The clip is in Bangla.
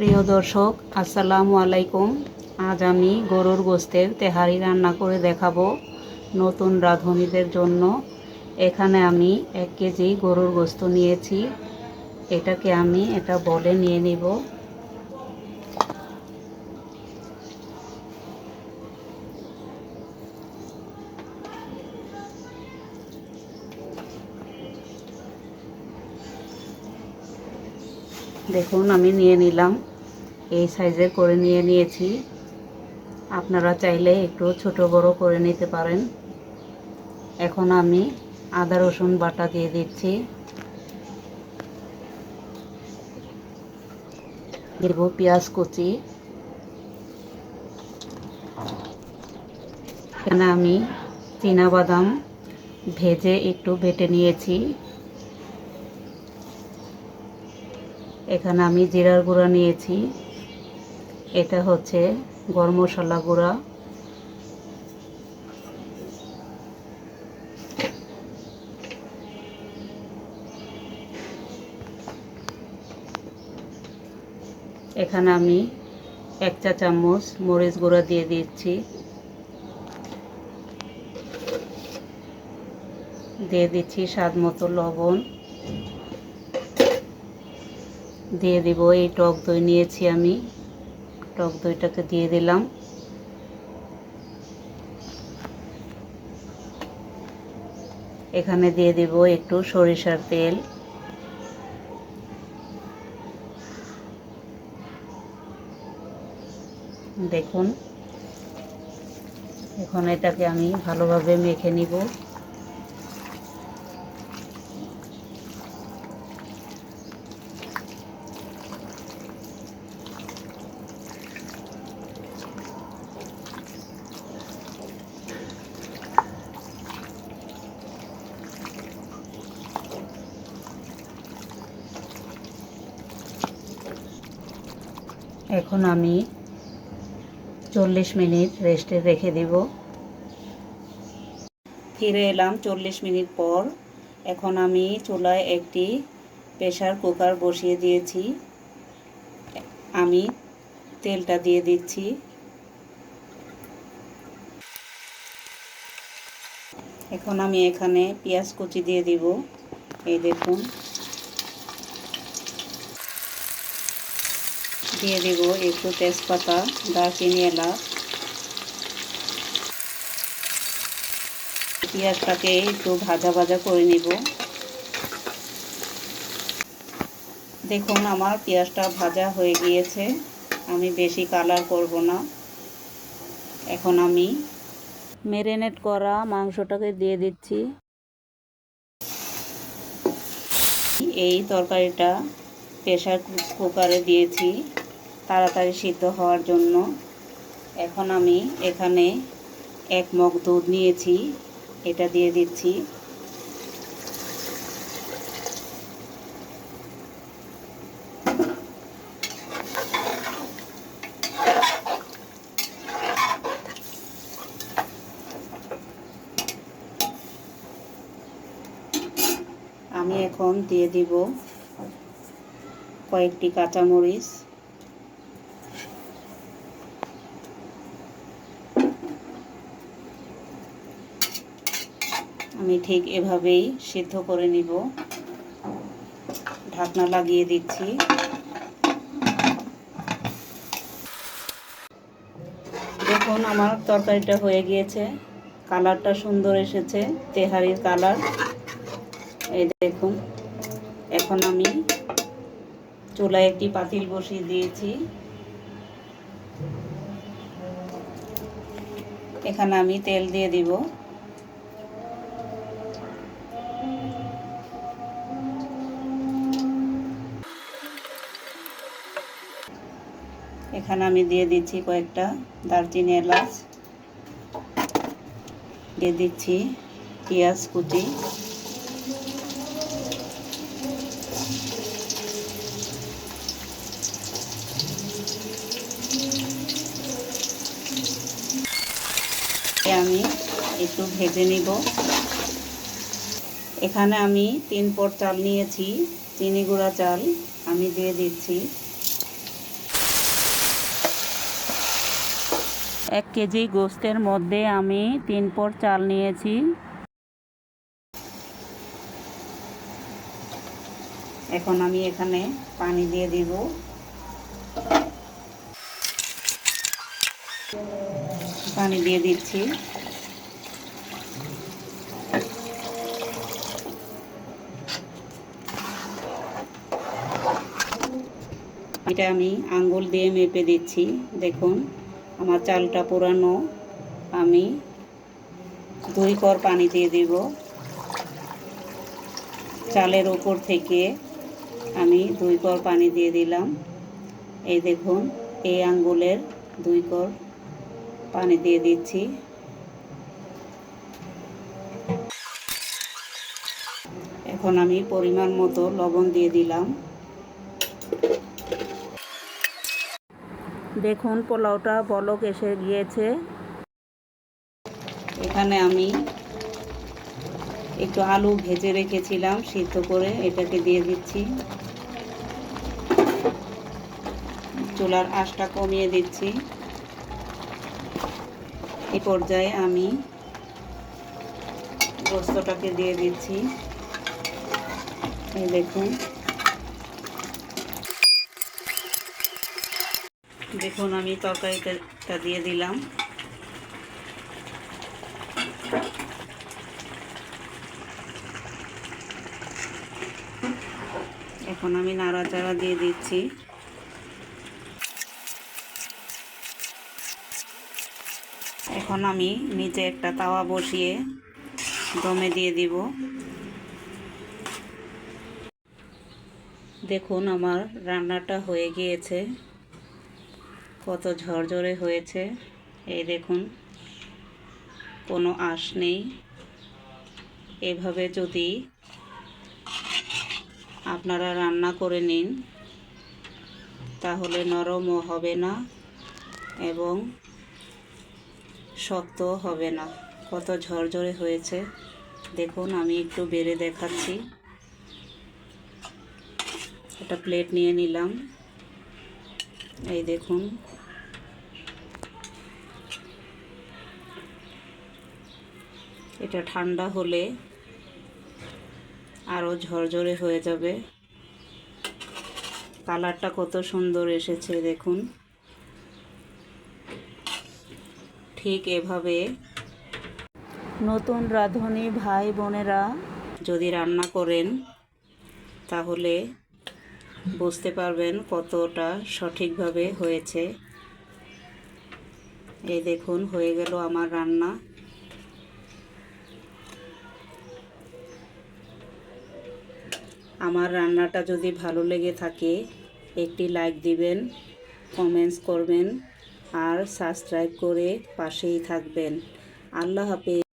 প্রিয় দর্শক, আসসালামু আলাইকুম। আজ আমি গরুর গোশতের তেহারি রান্না করে দেখাবো নতুন রাঁধুনিদের জন্য। এখানে আমি 1 কেজি গরুর গোশত নিয়েছি। এটাকে আমি একটা বলে নিয়ে নিব। দেখুন, আমি নিয়ে নিলাম, এই সাইজের করে নিয়েছি। আপনারা চাইলে একটু ছোট বড় করে নিতে পারেন। এখন আমি আদা রসুন বাটা দিয়ে দিচ্ছি, দেব পেঁয়াজ কুচি। এখানে আমি চীনাবাদাম ভেজে একটু বেটে নিয়েছি। এখানে আমি জিরার গুঁড়া নিয়েছি, এটা হচ্ছে গরম মশলা গুঁড়া। এখানে আমি 1 চা চামচ মরিচ গুঁড়া দিয়ে দিচ্ছি, দিয়ে দিচ্ছি স্বাদ মতো লবণ, দিয়ে দিব এই টক দই নিয়েছি আমি, টক দইটাকে দিয়ে দিলাম। এখানে দিয়ে দিব একটু সরিষার তেল। দেখুন, এখন এটাকে আমি ভালোভাবে মেখে নিব। এখন আমি 40 মিনিট রেস্টে রেখে দিব। ফিরে এলাম 40 মিনিট পর। এখন আমি চুলায় একটি প্রেসার কুকার বসিয়ে দিয়েছি। আমি তেলটা দিয়ে দিচ্ছি। এখন আমি এখানে পেঁয়াজ কুচি দিয়ে দিব, এই দেখুন। দিয়ে দিব একটু তেজপাতা, দারচিনি, এলাচ। পেঁয়াজটাকে একটু ভাজা ভাজা করে নিব। দেখুন, আমার পেঁয়াজটা ভাজা হয়ে গিয়েছে। আমি বেশি কালার করব না। এখন আমি ম্যারিনেট করা মাংসটাকে দিয়ে দিচ্ছি। এই তরকারিটা প্রেসার কুকারে দিয়েছি তাড়াতাড়ি সিদ্ধ হওয়ার জন্য। এখন আমি এখানে 1 মগ দুধ নিয়েছি, এটা দিয়ে দিচ্ছি। আমি এখন দিয়ে দিব কয়েকটি কাঁচামরিচ। আমি ঠিক এভাবেই সিদ্ধ করে নিব। ঢাকনা লাগিয়ে দিচ্ছি। দেখুন, আমার তরকারিটা হয়ে গিয়েছে। কালারটা সুন্দর এসেছে, তেহারির কালার। এই দেখুন, এখন আমি চুলায় একটি পাতিল বসিয়ে দিয়েছি। এখানে আমি তেল দিয়ে দিব। এখানে আমি দিয়ে দিচ্ছি কয়েকটা দারচিনি, এলাচ। দিয়ে দিচ্ছি পেঁয়াজ কুচি। আমি একটু ভেজে নিব। এখানে আমি 3 পট চাল নিয়েছি, চিনি গুঁড়া চাল আমি দিয়ে দিচ্ছি। 1 কেজি গোস্তের মধ্যে আমি 3 পট চাল নিয়েছি। এখন আমি এখানে পানি দিয়ে দিব। পানি দিয়ে দিচ্ছি। এটা আমি আঙ্গুল দিয়ে মেপে দিচ্ছি। দেখুন আমার চালটা পুরানো। আমি 2 কর পানি দিয়ে দিব। চালের উপর থেকে আমি 2 কর পানি দিয়ে দিলাম। এই দেখুন এই আঙ্গুলের 2 কর পানি দিয়ে দিচ্ছি। এখন আমি পরিমাণ মতো লবণ দিয়ে দিলাম। দেখুন পোলাওটা বলক এসে গিয়েছে। এখানে আমি একটু আলু ভেজে রেখেছিলাম সিদ্ধ করে, এটাকে দিয়ে দিচ্ছি। চুলার আঁচটা কমিয়ে দিচ্ছি। এই পর্যায়ে আমি গোস্তটাকে দিয়ে দিচ্ছি। এই দেখুন দেখুন আমি তরকারিটা দিয়ে দিলাম। এখন আমি নাড়াচাড়া দিয়ে দিচ্ছি। এখন আমি নিচে একটা তাওয়া বসিয়ে দমে দিয়ে দিব। দেখুন আমার রান্নাটা হয়ে গিয়েছে, কত ঝরঝরে হয়েছে। এই দেখুন কোনো আঁশ নেই। এভাবে যদি আপনারা রান্না করে নিন তাহলে নরমও হবে না এবং শক্ত হবে না। কত ঝরঝরে হয়েছে দেখুন। আমি একটু বেড়ে দেখাচ্ছি। একটা প্লেট নিয়ে নিলাম। এই দেখুন এটা ঠান্ডা হলে আরও ঝরঝরে হয়ে যাবে। কালারটা কত সুন্দর এসেছে দেখুন। ঠিক এভাবে নতুন রাঁধুনি ভাই বোনেরা যদি রান্না করেন তাহলে বুঝতে পারবেন কতটা সঠিকভাবে হয়েছে। এই দেখুন হয়ে গেল আমার রান্না। আমার রান্নাটা যদি ভালো লেগে থাকে একটি লাইক দিবেন, কমেন্টস করবেন আর সাবস্ক্রাইব করে পাশেই থাকবেন। আল্লাহ হাফেজ।